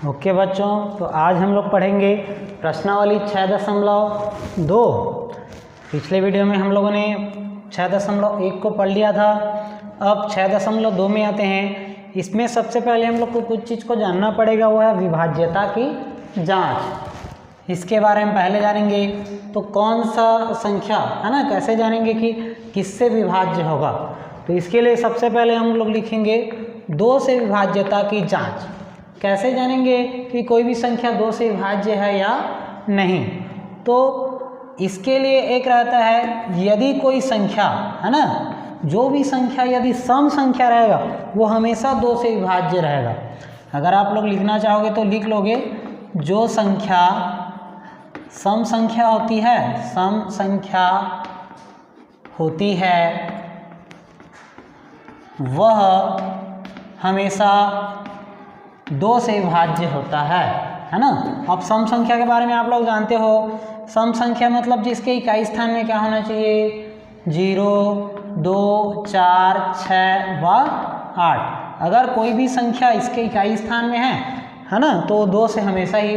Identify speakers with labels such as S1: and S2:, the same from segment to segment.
S1: Okay बच्चों, तो आज हम लोग पढ़ेंगे प्रश्नावली 6.2। पिछले वीडियो में हम लोगों ने 6.1 को पढ़ लिया था। अब 6.2 में आते हैं। इसमें सबसे पहले हम लोग को कुछ चीज़ को जानना पड़ेगा, वो है विभाज्यता की जांच। इसके बारे में पहले जानेंगे। तो कौन सा संख्या है ना, कैसे जानेंगे कि किससे विभाज्य होगा। तो इसके लिए सबसे पहले हम लोग लिखेंगे 2 से विभाज्यता की जांच। कैसे जानेंगे कि कोई भी संख्या 2 से विभाज्य है या नहीं। तो इसके लिए एक रहता है, यदि कोई संख्या है ना, जो भी संख्या यदि सम संख्या रहेगा वो हमेशा 2 से विभाज्य रहेगा। अगर आप लोग लिखना चाहोगे तो लिख लोगे, जो संख्या सम संख्या होती है, सम संख्या होती है वह हमेशा 2 से विभाज्य होता है ना। अब सम संख्या के बारे में आप लोग जानते हो। सम संख्या मतलब जिसके इकाई स्थान में क्या होना चाहिए, 0, 2, 4, 6 व 8। अगर कोई भी संख्या इसके इकाई स्थान में है ना, तो 2 से हमेशा ही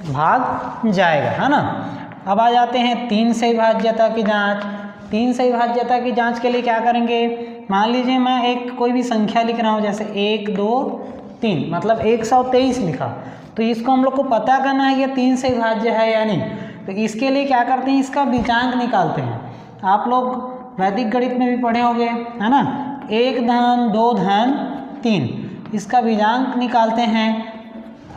S1: भाग जाएगा, है ना। अब आ जाते हैं 3 से विभाज्यता की जांच। 3 से विभाज्यता की जांच के लिए क्या करेंगे, मान लीजिए मैं एक कोई भी संख्या लिख रहा हूँ, जैसे 1, 2, 3 मतलब 123 लिखा। तो इसको हम लोग को पता करना है ये 3 से विभाज्य है या नहीं। तो इसके लिए क्या करते हैं, इसका बीजांक निकालते हैं। आप लोग वैदिक गणित में भी पढ़े होंगे, है ना। 1 धन 2 धन 3, इसका बीजांक निकालते हैं।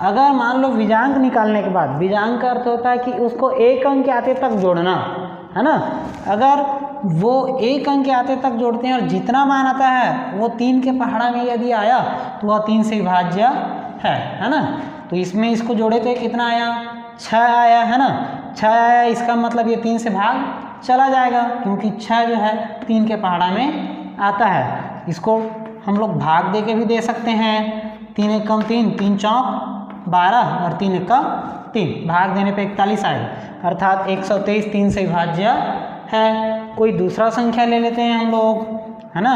S1: अगर मान लो बीजांक निकालने के बाद, बीजांक का अर्थ होता है कि उसको एक अंक के आते तक जोड़ना, है ना। अगर वो एक अंक के आते तक जोड़ते हैं और जितना मान आता है वो 3 के पहाड़ा में यदि आया तो वह 3 से विभाज्य है ना। तो इसमें इसको जोड़े तो कितना आया, 6 आया, है ना। 6 आया, इसका मतलब ये 3 से भाग चला जाएगा, क्योंकि 6 जो है 3 के पहाड़ा में आता है। इसको हम लोग भाग दे के भी दे सकते हैं। 3 एकम 3, 3 चौक 12 और 3 एकम 3, भाग देने पे 41 आएगा, अर्थात 123 3 से विभाज्य है। कोई दूसरा संख्या ले लेते हैं हम लोग, है ना।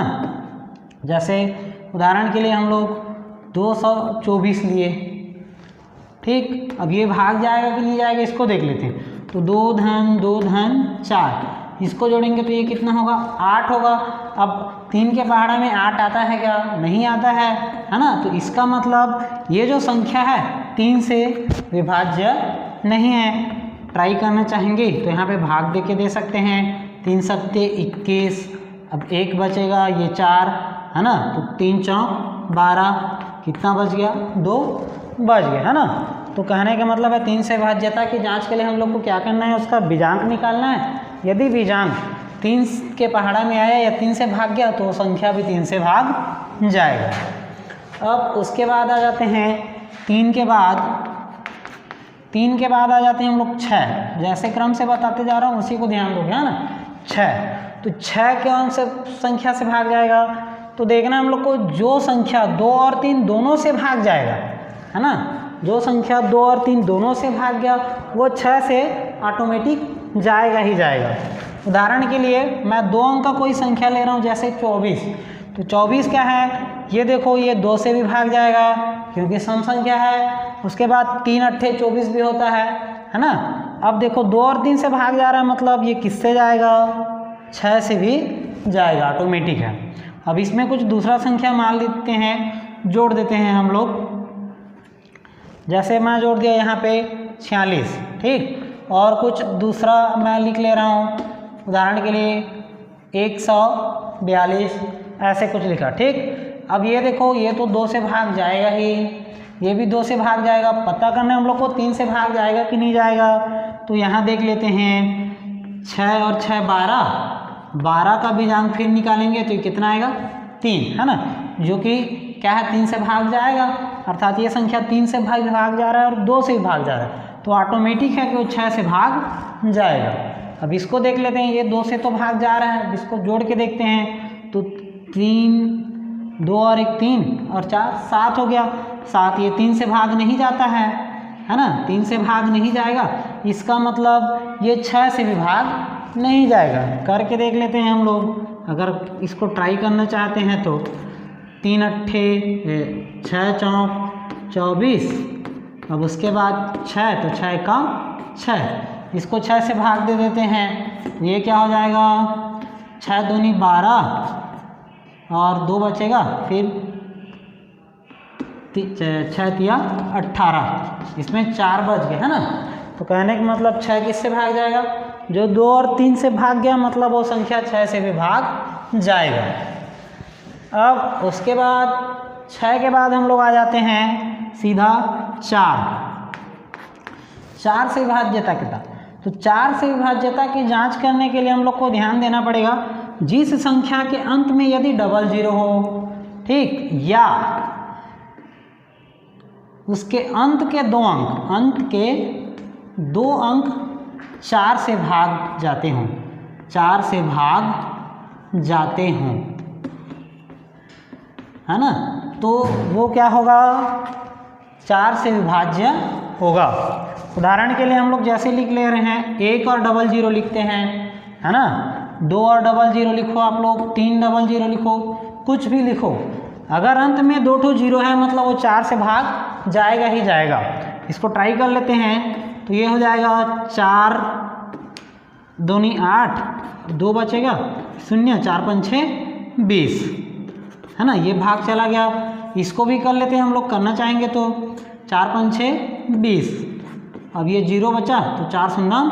S1: जैसे उदाहरण के लिए हम लोग 224 लिए, ठीक। अब ये भाग जाएगा कि नहीं जाएगा, इसको देख लेते हैं। तो 2 धन 4, इसको जोड़ेंगे तो ये कितना होगा, 8 होगा। अब 3 के पहाड़ा में 8 आता है क्या, नहीं आता है ना। तो इसका मतलब ये जो संख्या है 3 से विभाज्य नहीं है। ट्राई करना चाहेंगे तो यहाँ पे भाग दे के दे सकते हैं। 3 सत्ते 21, अब 1 बचेगा, ये 4, है ना। तो 3 चौक 12, कितना बच गया, 2 बच गया, है ना। तो कहने का मतलब है 3 से विभाज्यता की जांच के लिए हम लोग को क्या करना है, उसका बीजांक निकालना है। यदि बीजांक 3 के पहाड़ा में आया या 3 से भाग गया तो संख्या भी 3 से भाग जाएगा। अब उसके बाद आ जाते हैं 3 के बाद आ जाते हैं हम लोग 6। जैसे क्रम से बताते जा रहा हूँ उसी को ध्यान दोगे, है ना। 6, तो 6 कौन से संख्या से भाग जाएगा, तो देखना हम लोग को जो संख्या 2 और 3 दोनों से भाग जाएगा, है ना। जो संख्या 2 और 3 दोनों से भाग गया वो 6 से ऑटोमेटिक जाएगा ही जाएगा। उदाहरण के लिए मैं 2 अंक का कोई संख्या ले रहा हूँ, जैसे 24। तो 24 क्या है, ये देखो ये 2 से भी भाग जाएगा क्योंकि सम संख्या है। उसके बाद 3 अट्ठे 24 भी होता है ना। अब देखो 2 और 3 से भाग जा रहा है, मतलब ये किससे जाएगा, 6 से भी जाएगा, ऑटोमेटिक है। अब इसमें कुछ दूसरा संख्या मान लेते हैं, जोड़ देते हैं हम लोग। जैसे मैं जोड़ दिया यहाँ पे 46, ठीक। और कुछ दूसरा मैं लिख ले रहा हूँ, उदाहरण के लिए 142, ऐसे कुछ लिखा, ठीक। अब ये देखो ये तो 2 से भाग जाएगा ही, ये भी 2 से भाग जाएगा। पता करना है हम लोग को 3 से भाग जाएगा कि नहीं जाएगा। तो यहाँ देख लेते हैं, 6 और 6 12 का बीजांक फिर निकालेंगे तो ये कितना आएगा, 3, है ना। जो कि क्या है, 3 से भाग जाएगा, अर्थात ये संख्या 3 से भाग जा रहा है और 2 से भी भाग जा रहा है, तो ऑटोमेटिक है कि वो 6 से भाग जाएगा। अब इसको देख लेते हैं, ये 2 से तो भाग जा रहा है, इसको जोड़ के देखते हैं। तो 3, 2 और 1 3 और 4 7 हो गया। 7 ये 3 से भाग नहीं जाता है ना, 3 से भाग नहीं जाएगा, इसका मतलब ये 6 से भी भाग नहीं जाएगा। करके देख लेते हैं हम लोग, अगर इसको ट्राई करना चाहते हैं तो 3 अट्ठे 6 चौक 24, अब उसके बाद 6, तो 6 का 6, इसको 6 से भाग दे देते हैं, ये क्या हो जाएगा 6 दूनी 12 और 2 बचेगा, फिर 6 तिया 18, इसमें 4 बच गए, है ना। तो कहने का मतलब 6 किससे भाग जाएगा, जो 2 और 3 से भाग गया, मतलब वो संख्या 6 से भी भाग जाएगा। अब उसके बाद 6 के बाद हम लोग आ जाते हैं सीधा 4 से विभाज्यता कितना। तो 4 से विभाज्यता की जांच करने के लिए हम लोग को ध्यान देना पड़ेगा, जिस संख्या के अंत में यदि डबल जीरो हो, ठीक, या उसके अंत के 2 अंक 4 से भाग जाते हों, 4 से भाग जाते हों, है ना, तो वो क्या होगा 4 से विभाज्य होगा। उदाहरण के लिए हम लोग जैसे लिख ले रहे हैं, 1 और 00 लिखते हैं, है ना, 2 और 00 लिखो आप लोग, 3 00 लिखो, कुछ भी लिखो, अगर अंत में 2 ठो 0 है मतलब वो 4 से भाग जाएगा ही जाएगा। इसको ट्राई कर लेते हैं, तो ये हो जाएगा 4 दूनी 8, 2 बचेगा 0, 4 5 6 20, है ना, ये भाग चला गया। इसको भी कर लेते हैं हम लोग, करना चाहेंगे तो 4 5 6 20, अब ये 0 बचा तो 4 0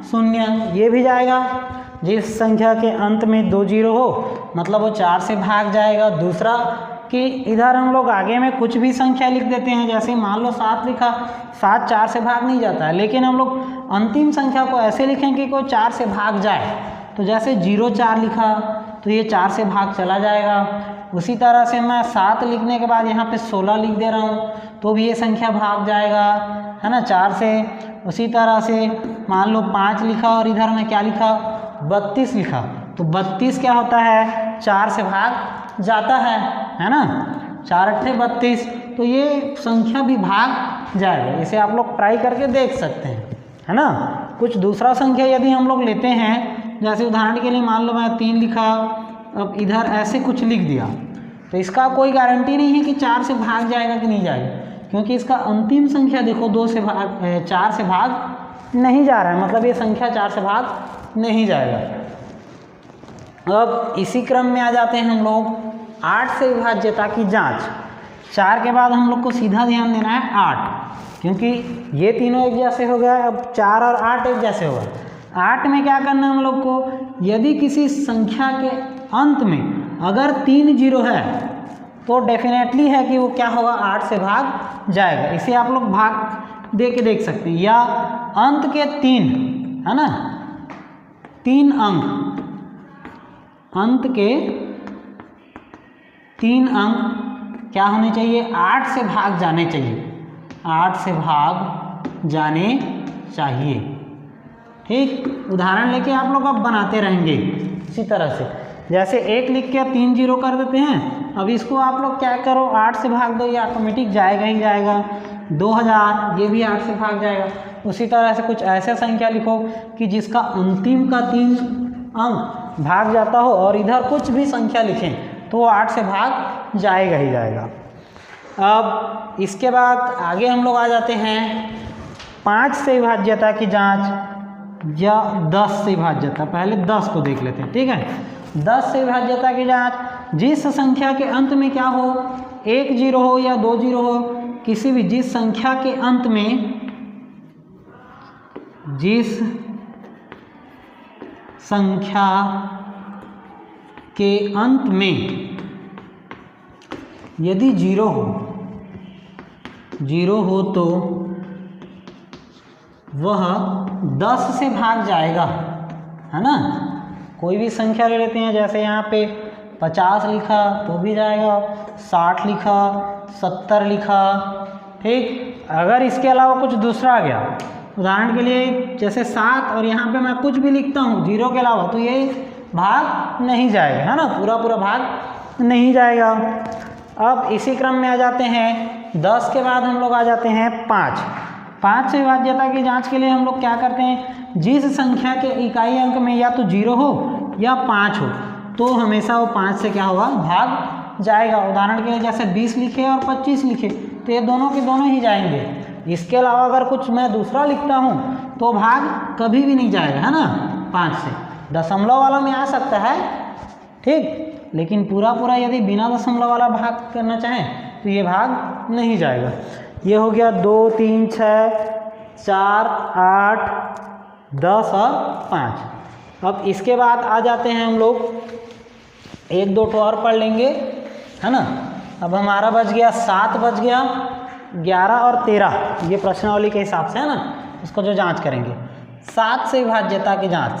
S1: 0, ये भी जाएगा। जिस संख्या के अंत में 2 0 हो मतलब वो 4 से भाग जाएगा। दूसरा कि इधर हम लोग आगे में कुछ भी संख्या लिख देते हैं, जैसे मान लो 7 लिखा, 7 4 से भाग नहीं जाता है, लेकिन हम लोग अंतिम संख्या को ऐसे लिखें कि कोई 4 से भाग जाए, तो जैसे 0 4 लिखा तो ये 4 से भाग चला जाएगा। उसी तरह से मैं 7 लिखने के बाद यहाँ पे 16 लिख दे रहा हूँ तो भी ये संख्या भाग जाएगा, है ना, 4 से। उसी तरह से मान लो 5 लिखा और इधर मैं क्या लिखा 32 लिखा, तो 32 क्या होता है 4 से भाग जाता है ना, 4 8 32, तो ये संख्या भी भाग जाएगा। इसे आप लोग ट्राई करके देख सकते हैं, है ना। कुछ दूसरा संख्या यदि हम लोग लेते हैं, जैसे उदाहरण के लिए मान लो मैं 3 लिखा, अब इधर ऐसे कुछ लिख दिया, तो इसका कोई गारंटी नहीं है कि 4 से भाग जाएगा कि नहीं जाएगा, क्योंकि इसका अंतिम संख्या देखो 4 से भाग नहीं जा रहा है, मतलब ये संख्या 4 से भाग नहीं जाएगा। अब इसी क्रम में आ जाते हैं हम लोग 8 से विभाज्यता की जांच। 4 के बाद हम लोग को सीधा ध्यान देना है 8, क्योंकि ये तीनों एक जैसे हो गया, अब 4 और 8 एक जैसे होगा। 8 में क्या करना है हम लोग को, यदि किसी संख्या के अंत में अगर 3 0 है तो डेफिनेटली है कि वो क्या होगा 8 से भाग जाएगा। इसे आप लोग भाग दे के देख सकते हैं, या अंत के 3, है ना, 3 अंक, अंत के 3 अंक क्या होने चाहिए 8 से भाग जाने चाहिए, 8 से भाग जाने चाहिए। ठीक, उदाहरण लेके आप लोग अब बनाते रहेंगे इसी तरह से, जैसे 1 लिख के 3 0 कर देते हैं। अब इसको आप लोग क्या करो 8 से भाग दो, ये ऑटोमेटिक जाएगा ही जाएगा। 2000 ये भी 8 से भाग जाएगा। उसी तरह से कुछ ऐसे संख्या लिखो कि जिसका अंतिम का 3 अंक भाग जाता हो, और इधर कुछ भी संख्या लिखें तो वो 8 से भाग जाएगा ही जाएगा। अब इसके बाद आगे हम लोग आ जाते हैं 5 से विभाज्यता की जांच या 10 से विभाज्यता। पहले 10 को देख लेते हैं, ठीक है। 10 से विभाज्यता की जांच, जिस संख्या के अंत में क्या हो 1 0 हो या 2 0 हो, किसी भी जिस संख्या के अंत में, जिस संख्या के अंत में यदि 0 हो तो वह 10 से भाग जाएगा, है ना। कोई भी संख्या ले लेते हैं, जैसे यहाँ पे 50 लिखा तो भी जाएगा, 60 लिखा, 70 लिखा, ठीक। अगर इसके अलावा कुछ दूसरा आ गया, उदाहरण के लिए जैसे 7 और यहाँ पे मैं कुछ भी लिखता हूँ 0 के अलावा, तो ये भाग नहीं जाएगा, है ना, पूरा भाग नहीं जाएगा। अब इसी क्रम में आ जाते हैं 10 के बाद हम लोग आ जाते हैं 5 से विभाज्यता की जांच के लिए हम लोग क्या करते हैं, जिस संख्या के इकाई अंक में या तो 0 हो या 5 हो तो हमेशा वो 5 से क्या होगा भाग जाएगा। उदाहरण के लिए जैसे 20 लिखे और 25 लिखे तो ये दोनों के दोनों ही जाएंगे। इसके अलावा अगर कुछ मैं दूसरा लिखता हूँ तो भाग कभी भी नहीं जाएगा, है ना। 5 से दशमलव वाला में आ सकता है, ठीक, लेकिन पूरा पूरा यदि बिना दशमलव वाला भाग करना चाहें तो ये भाग नहीं जाएगा। ये हो गया 2 3 6 4 8 10 और 5। अब इसके बाद आ जाते हैं हम लोग, 1 2 और पढ़ लेंगे, है ना। अब हमारा बच गया 7 बच गया, 11 और 13 ये प्रश्नावली के हिसाब से, है ना, उसको जो जांच करेंगे। 7 से विभाज्यता की जांच,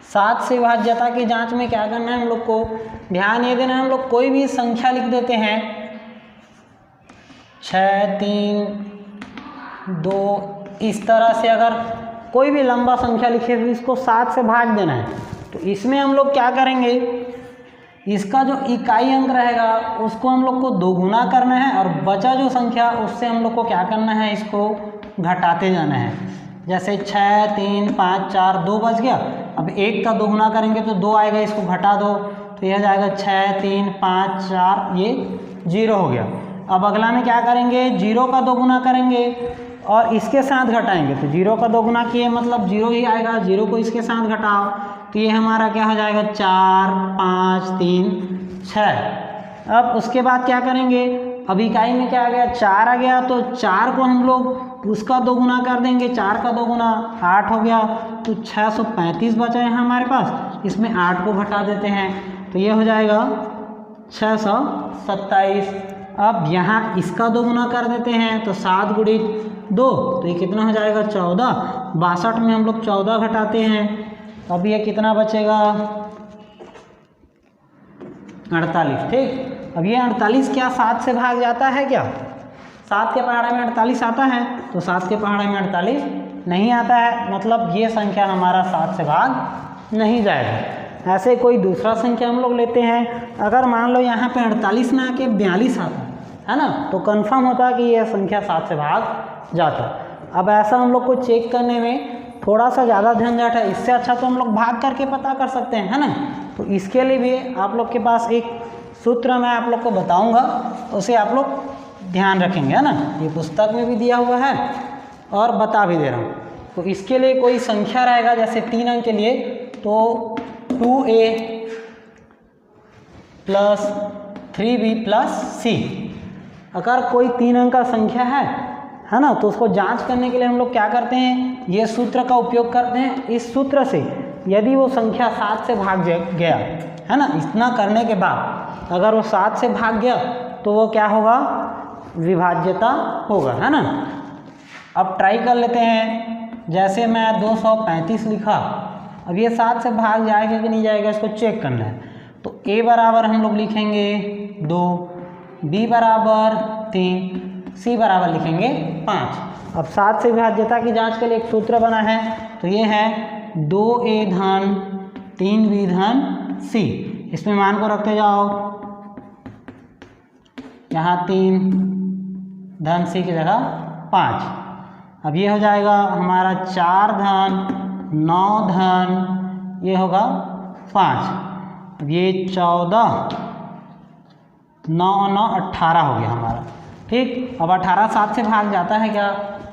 S1: सात से विभाज्यता की जांच में क्या करना है हम लोग को, ध्यान ये देना है, हम लोग कोई भी संख्या लिख देते हैं 6 3 2 इस तरह से, अगर कोई भी लंबा संख्या लिखे तो इसको 7 से भाग देना है। तो इसमें हम लोग क्या करेंगे, इसका जो इकाई अंक रहेगा उसको हम लोग को 2 गुना करना है और बचा जो संख्या उससे हम लोग को क्या करना है, इसको घटाते जाना है। जैसे 6 3 5 4 2 बच गया, अब 1 का 2 गुना करेंगे तो 2 आएगा, इसको घटा दो तो यह जाएगा 6 3 5 4, ये 0 हो गया। अब अगला में क्या करेंगे, 0 का 2 गुना करेंगे और इसके साथ घटाएंगे, तो 0 का 2 गुना किए मतलब 0 ही आएगा, 0 को इसके साथ घटाओ तो ये हमारा क्या हो जाएगा 4 5 3 6। अब उसके बाद क्या करेंगे, अब इकाई में क्या आ गया 4 आ गया, तो 4 को हम लोग उसका 2 गुना कर देंगे, 4 का 2 गुना 8 हो गया, तो 635 बचा है हमारे पास, इसमें 8 को घटा देते हैं तो ये हो जाएगा 627। अब यहाँ इसका 2 गुना कर देते हैं तो 7 गुणित 2 तो ये कितना हो जाएगा 14, 62 में हम लोग 14 घटाते हैं, अब ये कितना बचेगा 48, ठीक। अब ये 48 क्या 7 से भाग जाता है क्या, 7 के पहाड़े में 48 आता है, तो 7 के पहाड़े में 48 नहीं आता है, मतलब ये संख्या हमारा 7 से भाग नहीं जाएगा। ऐसे कोई दूसरा संख्या हम लोग लेते हैं, अगर मान लो यहाँ पे 48 ना आके 42 आता है ना, तो कंफर्म होता है कि यह संख्या 7 से भाग जाता है। अब ऐसा हम लोग को चेक करने में थोड़ा सा ज़्यादा झंझट है, इससे अच्छा तो हम लोग भाग करके पता कर सकते हैं, है ना। तो इसके लिए भी आप लोग के पास एक सूत्र मैं आप लोग को बताऊंगा, उसे आप लोग ध्यान रखेंगे, है ना। ये पुस्तक में भी दिया हुआ है और बता भी दे रहा हूँ। तो इसके लिए कोई संख्या रहेगा, जैसे 3 अंक के लिए तो 2a + 3b + c, अगर कोई 3 अंक का संख्या है ना, तो उसको जांच करने के लिए हम लोग क्या करते हैं, ये सूत्र का उपयोग करते हैं। इस सूत्र से यदि वो संख्या 7 से भाग गया, है ना, इतना करने के बाद अगर वो 7 से भाग गया तो वो क्या होगा, विभाज्यता होगा, है ना। अब ट्राई कर लेते हैं, जैसे मैं 235 लिखा, अब ये 7 से भाग जाएगा कि नहीं जाएगा, इसको चेक करना है। तो a बराबर हम लोग लिखेंगे 2, b बराबर 3, c बराबर लिखेंगे 5। अब 7 से विभाज्यता की जांच के लिए एक सूत्र बना है, तो ये है 2a धन 3b धन c, इसमें मान को रखते जाओ, यहाँ 3 धन c की जगह 5। अब ये हो जाएगा हमारा 4 धन 9 धन ये होगा 5। अब ये 14 9 9 18 हो गया हमारा, ठीक। अब 18 7 से भाग जाता है क्या,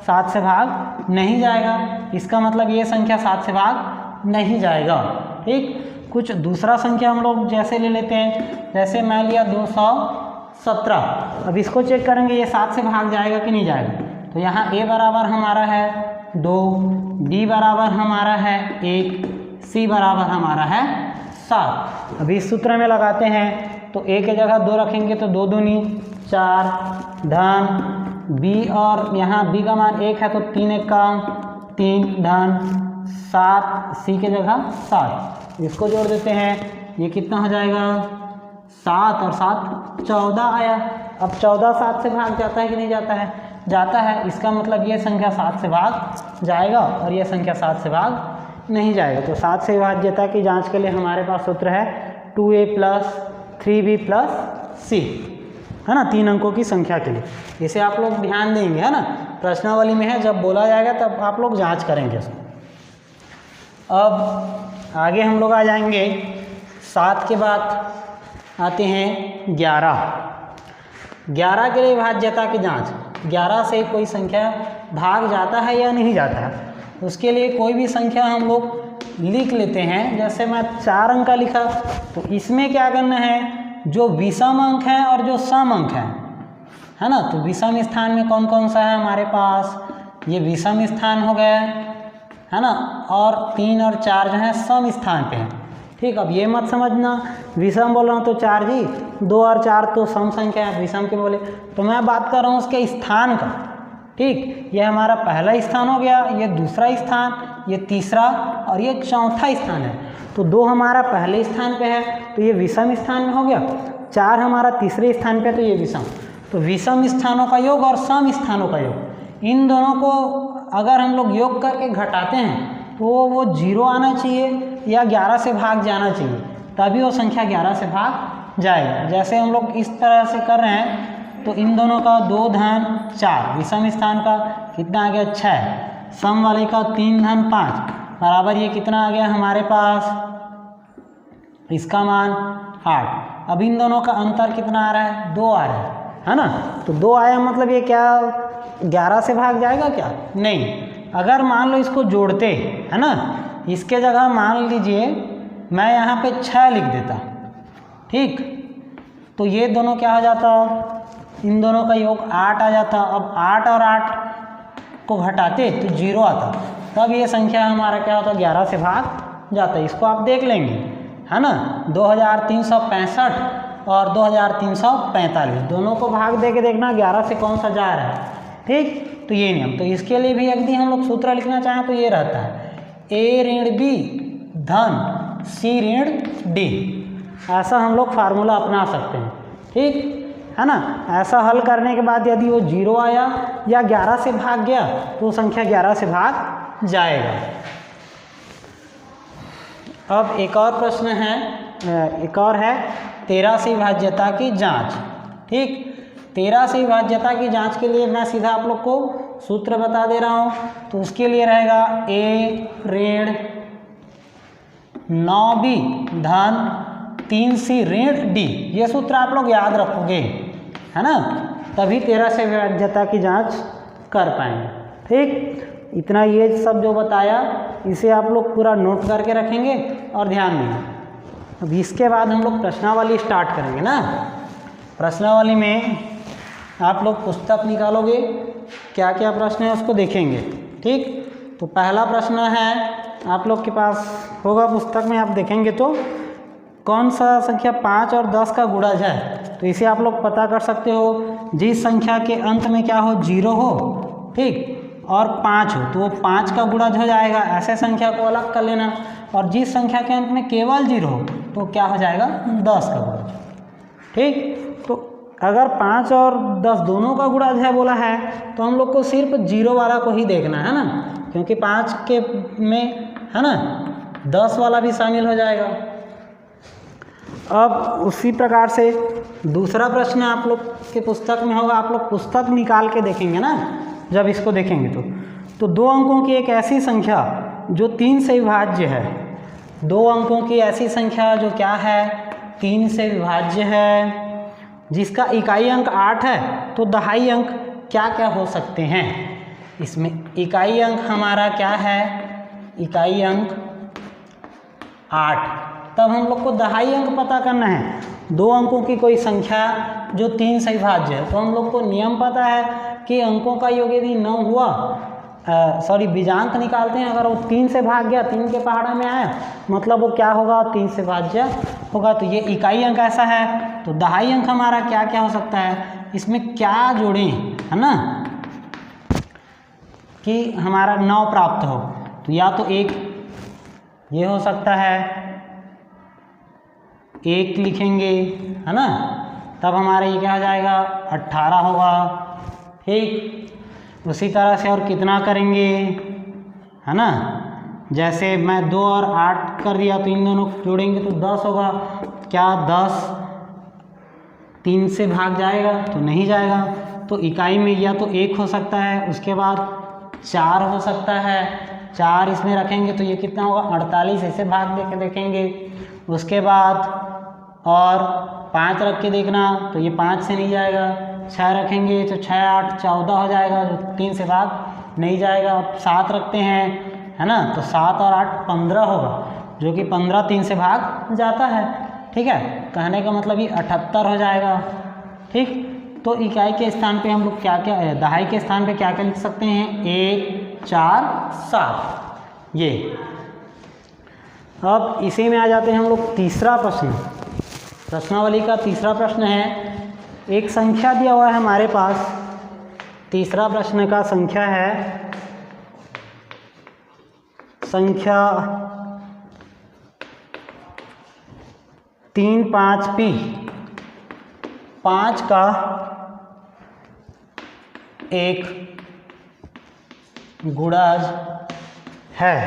S1: 7 से भाग नहीं जाएगा, इसका मतलब ये संख्या 7 से भाग नहीं जाएगा, ठीक। कुछ दूसरा संख्या हम लोग जैसे ले लेते हैं, जैसे मैं लिया 217। अब इसको चेक करेंगे ये 7 से भाग जाएगा कि नहीं जाएगा। तो यहाँ a बराबर हमारा है 2, b बराबर हमारा है 1, c बराबर हमारा है 7। अब इस सूत्र में लगाते हैं, तो a के जगह 2 रखेंगे तो 2 दूनी 4 धन b, और यहाँ b का मान 1 है तो 3 1 का 3 धन 7, c के जगह 7। इसको जोड़ देते हैं, ये कितना हो जाएगा 7 और 7 14 आया। अब 14 7 से भाग जाता है कि नहीं जाता है, जाता है, इसका मतलब ये संख्या 7 से भाग जाएगा और ये संख्या 7 से भाग नहीं जाएगा। तो 7 से विभाज्यता की जांच के लिए हमारे पास सूत्र है 2a + 3b + c, है ना, 3 अंकों की संख्या के लिए। इसे आप लोग ध्यान देंगे, है ना, प्रश्नावली में है, जब बोला जाएगा तब आप लोग जांच करेंगे इसको। अब आगे हम लोग आ जाएंगे 7 के बाद आते हैं 11 के लिए भाज्यता की जांच। 11 से कोई संख्या भाग जाता है या नहीं जाता है, उसके लिए कोई भी संख्या हम लोग लिख लेते हैं। जैसे मैं 4 अंक का लिखा, तो इसमें क्या करना है, जो विषम अंक है और जो सम अंक है ना, तो विषम स्थान में कौन कौन सा है हमारे पास, ये विषम स्थान हो गया है ना, और 3 और 4 जो है सम स्थान पे है। ठीक, अब ये मत समझना विषम बोल रहा हूँ तो 4 जी, 2 और 4 तो सम संख्या है, विषम के बोले, तो मैं बात कर रहा हूँ उसके स्थान का। ठीक, ये हमारा पहला स्थान हो गया, ये दूसरा स्थान, ये तीसरा और ये चौथा स्थान है। तो 2 हमारा पहले स्थान पे है तो ये विषम स्थान में हो गया, 4 हमारा तीसरे स्थान पे तो ये विषम। तो विषम स्थानों का योग और सम स्थानों का योग, इन दोनों को अगर हम लोग योग करके घटाते हैं तो वो 0 आना चाहिए या 11 से भाग जाना चाहिए, तभी वो संख्या 11 से भाग जाएगा। जैसे हम लोग इस तरह से कर रहे हैं, तो इन दोनों का 2 धन 4, विषम स्थान का कितना आ गया 6, सम वाले का 3 धन 5 बराबर ये कितना आ गया हमारे पास, इसका मान 8। अब इन दोनों का अंतर कितना आ रहा है, 2 आ रहा है ना। तो 2 आया मतलब ये क्या 11 से भाग जाएगा क्या, नहीं। अगर मान लो इसको जोड़ते है ना, इसके जगह मान लीजिए मैं यहाँ पे 6 लिख देता, ठीक, तो ये दोनों क्या हो जाता, इन दोनों का योग 8 आ जाता। अब 8 और 8 को घटाते तो 0 आता, तब ये संख्या हमारा क्या होता, 11 से भाग जाता। इसको आप देख लेंगे है ना, 2365 और 2345 दोनों को भाग दे के देखना 11 से कौन सा जा रहा है। ठीक, तो ये नियम, तो इसके लिए भी यदि हम लोग सूत्र लिखना चाहें तो ये रहता है a ऋण b धन c ऋण d, ऐसा हम लोग फार्मूला अपना सकते हैं। ठीक है ना, ऐसा हल करने के बाद यदि वो 0 आया या 11 से भाग गया तो संख्या 11 से भाग जाएगा। अब एक और प्रश्न है, एक और है 13 से विभाज्यता की जांच। ठीक, 13 से विभाज्यता की जांच के लिए मैं सीधा आप लोग को सूत्र बता दे रहा हूँ। तो उसके लिए रहेगा a ऋण 9b धन 3c ऋण d, ये सूत्र आप लोग याद रखोगे है ना, तभी 13 से विभाज्यता की जांच कर पाएंगे। ठीक, इतना ये सब जो बताया इसे आप लोग पूरा नोट करके रखेंगे और ध्यान देंगे। अब इसके बाद हम लोग प्रश्नावली स्टार्ट करेंगे ना। प्रश्नावली में आप लोग पुस्तक निकालोगे, क्या क्या प्रश्न है उसको देखेंगे। ठीक, तो पहला प्रश्न है आप लोग के पास होगा पुस्तक में, आप देखेंगे तो कौन सा संख्या 5 और 10 का गुणज है, तो इसे आप लोग पता कर सकते हो। जिस संख्या के अंत में क्या हो 0 हो, ठीक, और 5 हो तो वो 5 का गुणज हो जाएगा, ऐसे संख्या को अलग कर लेना। और जिस संख्या के अंत में केवल 0 हो तो क्या हो जाएगा 10 का गुणज। ठीक, तो अगर 5 और 10 दोनों का गुणज है बोला है तो हम लोग को सिर्फ 0 वाला को ही देखना है ना, क्योंकि 5 के में है ना 10 वाला भी शामिल हो जाएगा। अब उसी प्रकार से दूसरा प्रश्न आप लोग के पुस्तक में होगा, आप लोग पुस्तक निकाल के देखेंगे ना। जब इसको देखेंगे तो 2 अंकों की एक ऐसी संख्या जो 3 से विभाज्य है, 2 अंकों की ऐसी संख्या जो क्या है 3 से विभाज्य है, जिसका इकाई अंक 8 है, तो दहाई अंक क्या क्या हो सकते हैं। इसमें इकाई अंक हमारा क्या है, इकाई अंक 8, तब हम लोग को दहाई अंक पता करना है। 2 अंकों की कोई संख्या जो 3 से विभाज्य है, तो हम लोग को नियम पता है कि अंकों का योग यदि 9 हुआ, बीजांक निकालते हैं, अगर वो 3 से भाग गया, 3 के पहाड़ा में आया, मतलब वो क्या होगा 3 से भाज्य होगा। तो ये इकाई अंक ऐसा है। तो दहाई अंक हमारा क्या क्या हो सकता है, इसमें क्या जोड़ें है ना कि हमारा 9 प्राप्त हो, तो या तो 1 ये हो सकता है, 1 लिखेंगे है ना, तब हमारा ये क्या हो जाएगा 18 होगा। ठीक, उसी तरह से और कितना करेंगे है ना, जैसे मैं 2 और 8 कर दिया तो इन दोनों जोड़ेंगे तो 10 होगा। क्या 10 3 से भाग जाएगा, तो नहीं जाएगा। तो इकाई में या तो 1 हो सकता है, उसके बाद 4 हो सकता है, 4 इसमें रखेंगे तो ये कितना होगा 48, इसे भाग दे के देखेंगे उसके बाद और 5 रख के देखना तो ये 5 से नहीं जाएगा, 6 रखेंगे तो 6 8 14 हो जाएगा, जो 3 से भाग नहीं जाएगा। अब 7 रखते हैं, है ना, तो 7 और 8 15 होगा, जो कि 15 3 से भाग जाता है। ठीक है, कहने का मतलब ये 78 हो जाएगा। ठीक, तो इकाई के स्थान पे हम लोग क्या क्या, दहाई के स्थान पे क्या क्या लिख सकते हैं, 1 4 7 ये। अब इसी में आ जाते हैं हम लोग तीसरा प्रश्न। प्रश्नावली का तीसरा प्रश्न है, एक संख्या दिया हुआ है हमारे पास। तीसरा प्रश्न का संख्या है संख्या 3 5 p। 5 का एक गुणज है,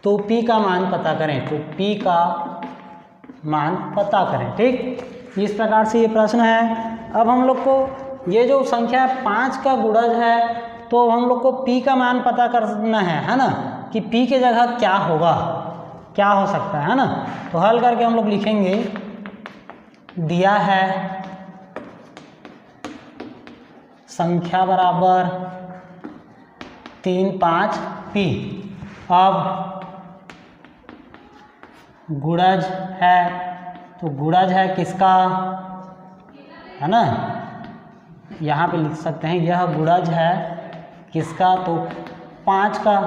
S1: तो p का मान पता करें। तो p का मान पता करें। ठीक, इस प्रकार से ये प्रश्न है। अब हम लोग को ये जो संख्या 5 का गुणज है, तो हम लोग को p का मान पता करना है ना, कि p के जगह क्या होगा, क्या हो सकता है ना। तो हल करके हम लोग लिखेंगे, दिया है संख्या बराबर 3 5 p। अब गुणज है, तो गुणज है किसका, है ना, यहाँ पे लिख सकते हैं यह गुणज है किसका, तो 5 का,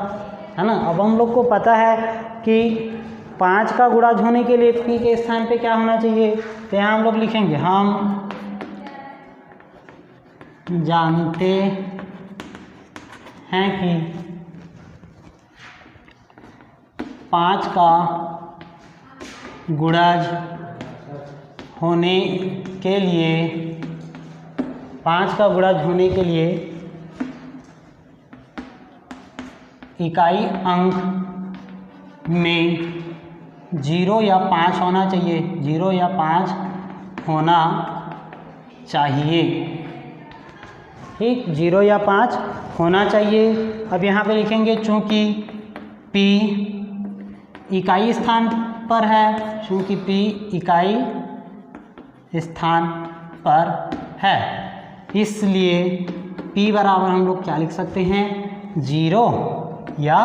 S1: है ना। अब हम लोग को पता है कि 5 का गुणज होने के लिए p के स्थान पे क्या होना चाहिए, तो यहाँ हम लोग लिखेंगे, हम जानते हैं कि 5 का गुणज होने के लिए, 5 का गुणज होने के लिए इकाई अंक में 0 या 5 होना चाहिए, 0 या 5 होना चाहिए। ठीक, 0 या 5 होना चाहिए। अब यहाँ पे लिखेंगे, चूँकि p इकाई स्थान पर है, चूँकि p इकाई स्थान पर है, इसलिए p बराबर हम लोग क्या लिख सकते हैं, 0 या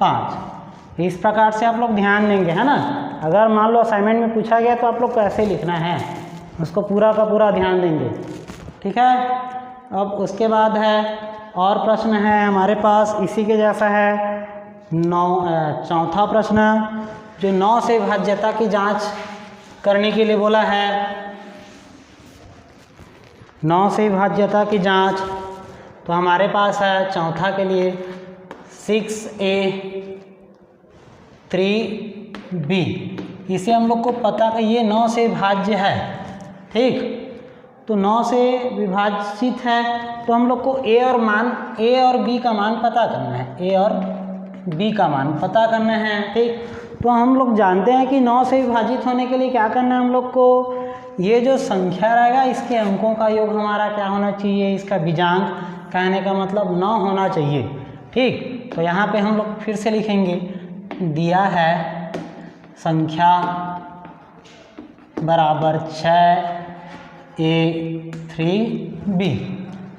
S1: 5। इस प्रकार से आप लोग ध्यान देंगे, है ना। अगर मान लो असाइनमेंट में पूछा गया तो आप लोग कैसे लिखना है, उसको पूरा का पूरा ध्यान देंगे। ठीक है, अब उसके बाद है और प्रश्न है हमारे पास, इसी के जैसा है चौथा प्रश्न, जो 9 से भाज्यता की जांच करने के लिए बोला है। 9 से भाज्यता की जांच, तो हमारे पास है चौथा के लिए 6a 3b। इसे हम लोग को पता है ये 9 से भाज्य है। ठीक, तो 9 से विभाजित है, तो हम लोग को a और b का मान पता करना है, a और b का मान पता करना है। ठीक, तो हम लोग जानते हैं कि 9 से विभाजित होने के लिए क्या करना है हम लोग को, ये जो संख्या रहेगा इसके अंकों का योग हमारा क्या होना चाहिए, इसका बीजांक, कहने का मतलब 9 होना चाहिए। ठीक, तो यहाँ पे हम लोग फिर से लिखेंगे, दिया है संख्या बराबर 6a 3b।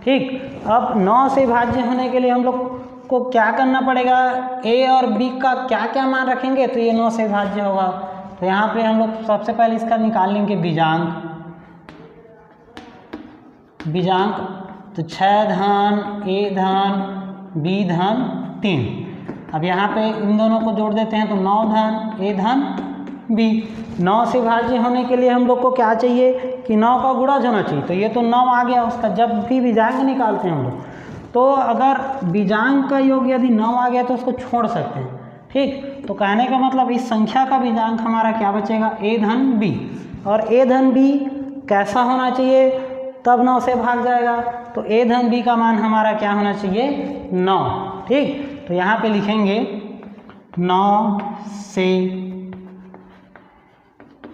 S1: ठीक, अब 9 से भाज्य होने के लिए हम लोग को क्या करना पड़ेगा, a और b का क्या क्या मान रखेंगे तो ये 9 से भाज्य होगा। तो यहाँ पे हम लोग सबसे पहले इसका निकाल लेंगे बीजांक। तो 6 धन a धन b धन 3। अब यहाँ पे इन दोनों को जोड़ देते हैं, तो 9 धन a धन b। 9 से भाज्य होने के लिए हम लोग को क्या चाहिए कि 9 का गुणज होना चाहिए, तो ये तो 9 आ गया। उसका जब भी बीजांक निकालते हैं हम लोग, तो अगर बीजांक का योग यदि 9 आ गया तो उसको छोड़ सकते हैं। ठीक, तो कहने का मतलब इस संख्या का बीजांक हमारा क्या बचेगा, a धन b। और a धन b कैसा होना चाहिए, तब 9 से भाग जाएगा, तो a धन b का मान हमारा क्या होना चाहिए, 9। ठीक, तो यहाँ पे लिखेंगे 9 से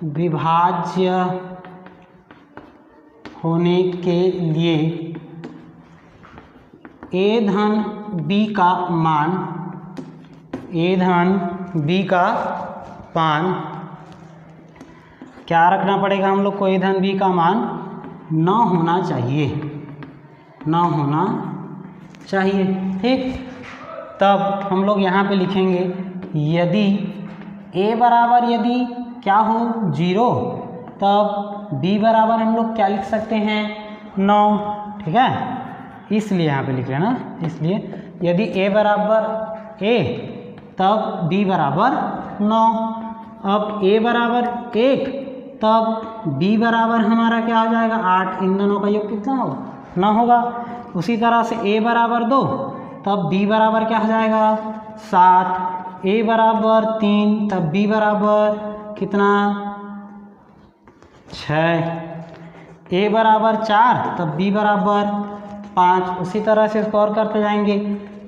S1: विभाज्य होने के लिए a धन b का मान, a धन b का 5 क्या रखना पड़ेगा हम लोग को, ए धन बी का मान 9 होना चाहिए, 9 होना चाहिए। ठीक, तब हम लोग यहाँ पे लिखेंगे यदि a बराबर यदि क्या हो 0, तब b बराबर हम लोग क्या लिख सकते हैं 9। ठीक है, इसलिए यहाँ पे लिख रहे हैं ना, इसलिए यदि a बराबर a तब b बराबर 9। अब a बराबर 1 तब b बराबर हमारा क्या हो जाएगा 8। इन दोनों का योग कितना होगा 9 होगा। उसी तरह से a बराबर 2 तब b बराबर क्या हो जाएगा 7। a बराबर 3 तब b बराबर कितना 6। a बराबर 4 तब b बराबर 5। उसी तरह से इसको और करते जाएंगे,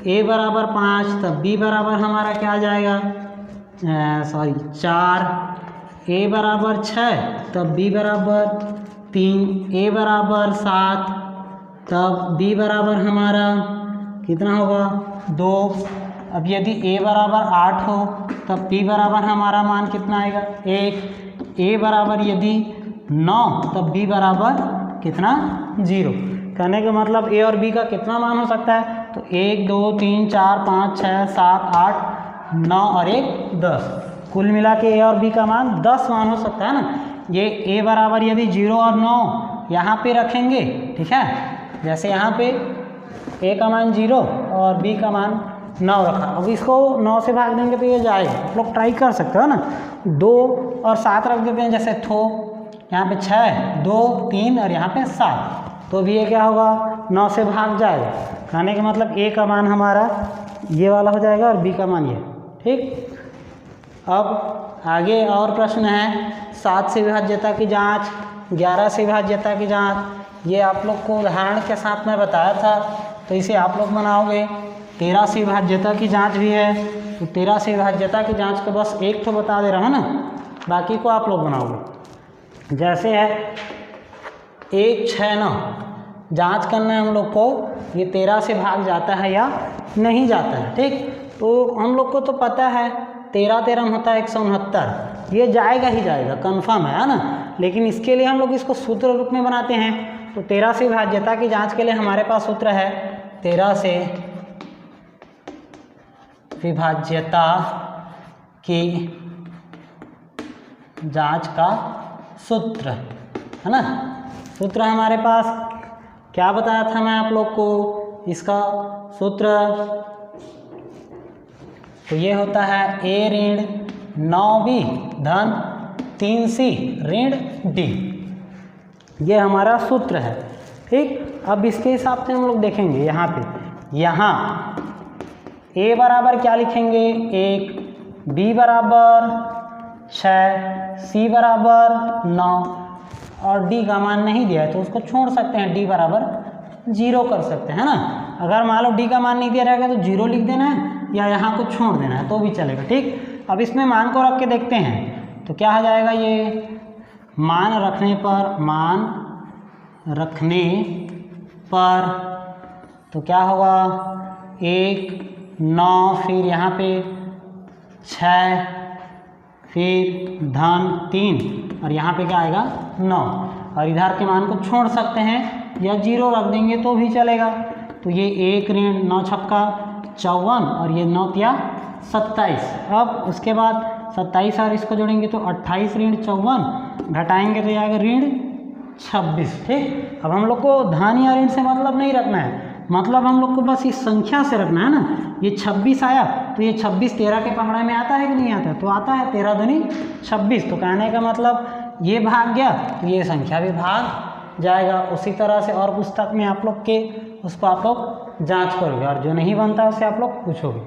S1: a बराबर 5 तब b बराबर हमारा क्या आ जाएगा 4। a बराबर 6 तब b बराबर 3। a बराबर 7 तब b बराबर हमारा कितना होगा 2। अब यदि a बराबर 8 हो तब b बराबर हमारा मान कितना आएगा 1। a बराबर यदि 9 तब b बराबर कितना 0। कहने का मतलब a और b का कितना मान हो सकता है, तो 1 2 3 4 5 6 7 8 9 और 1 10, कुल मिला के a और b का मान 10 मान हो सकता है ना। ये a बराबर यदि 0 और 9 यहाँ पे रखेंगे, ठीक है, जैसे यहाँ पे a का मान 0 और b का मान 9 रखा। अब इसको 9 से भाग देंगे तो ये जाएगा, आप लोग ट्राई कर सकते हो ना। 2 और 7 रख देते हैं, जैसे थो यहाँ पे 6 2 3 और यहाँ पे 7, तो भी ये क्या होगा 9 से भाग जाएगा। कहने का मतलब a का मान हमारा ये वाला हो जाएगा और b का मान ये। ठीक, अब आगे और प्रश्न है 7 से विभाज्यता की जांच, 11 से विभाज्यता की जांच। ये आप लोग को उदाहरण के साथ में बताया था, तो इसे आप लोग बनाओगे। 13 से विभाज्यता की जांच भी है, तो 13 से विभाज्यता की जांच को बस एक तो बता दे रहा हूँ ना, बाकी को आप लोग बनाओगे। जैसे है 1 6 9, जांच करना है हम लोग को ये 13 से भाग जाता है या नहीं जाता है। ठीक, तो हम लोग को तो पता है 13 13 होता है 169, ये जाएगा ही जाएगा, कन्फर्म है ना। लेकिन इसके लिए हम लोग इसको सूत्र रूप में बनाते हैं। तो 13 से विभाज्यता की जांच के लिए हमारे पास सूत्र है 13 से विभाज्यता की जांच का सूत्र है ना। सूत्र हमारे पास क्या बताया था मैं आप लोग को, इसका सूत्र तो ये होता है a ऋण 9b धन 3c ऋण d, ये हमारा सूत्र है। ठीक, अब इसके हिसाब से हम लोग देखेंगे यहाँ पे, यहाँ a बराबर क्या लिखेंगे 1, b बराबर 6, c बराबर 9 और d का मान नहीं दिया है तो उसको छोड़ सकते हैं, d बराबर 0 कर सकते हैं ना। अगर मान लो d का मान नहीं दिया रहेगा तो 0 लिख देना है या यहाँ को छोड़ देना है तो भी चलेगा। ठीक, अब इसमें मान को रख के देखते हैं तो क्या हो जाएगा, ये मान रखने पर तो क्या होगा 1 9 फिर यहाँ पे 6 फिर धन 3 और यहाँ पे क्या आएगा 9, और इधर के मान को छोड़ सकते हैं या 0 रख देंगे तो भी चलेगा। तो ये 1 ऋण 9 छक्का 54 और ये 9 तिया 27। अब उसके बाद 27 और इसको जोड़ेंगे तो 28 ऋण 54 घटाएंगे तो ये आएगा ऋण 26। ठीक, अब हम लोग को धन या ऋण से मतलब नहीं रखना है, मतलब हम लोग को बस इस संख्या से रखना है ना। ये 26 आया तो ये 26 13 के पहाड़ा में आता है कि नहीं आता है, तो आता है 13 दूनी 26। तो कहने का मतलब ये भाग गया तो ये संख्या भी भाग जाएगा। उसी तरह से और पुस्तक में आप लोग के उसको आप लोग जांच करोगे और जो नहीं बनता उसे आप लोग पूछोगे।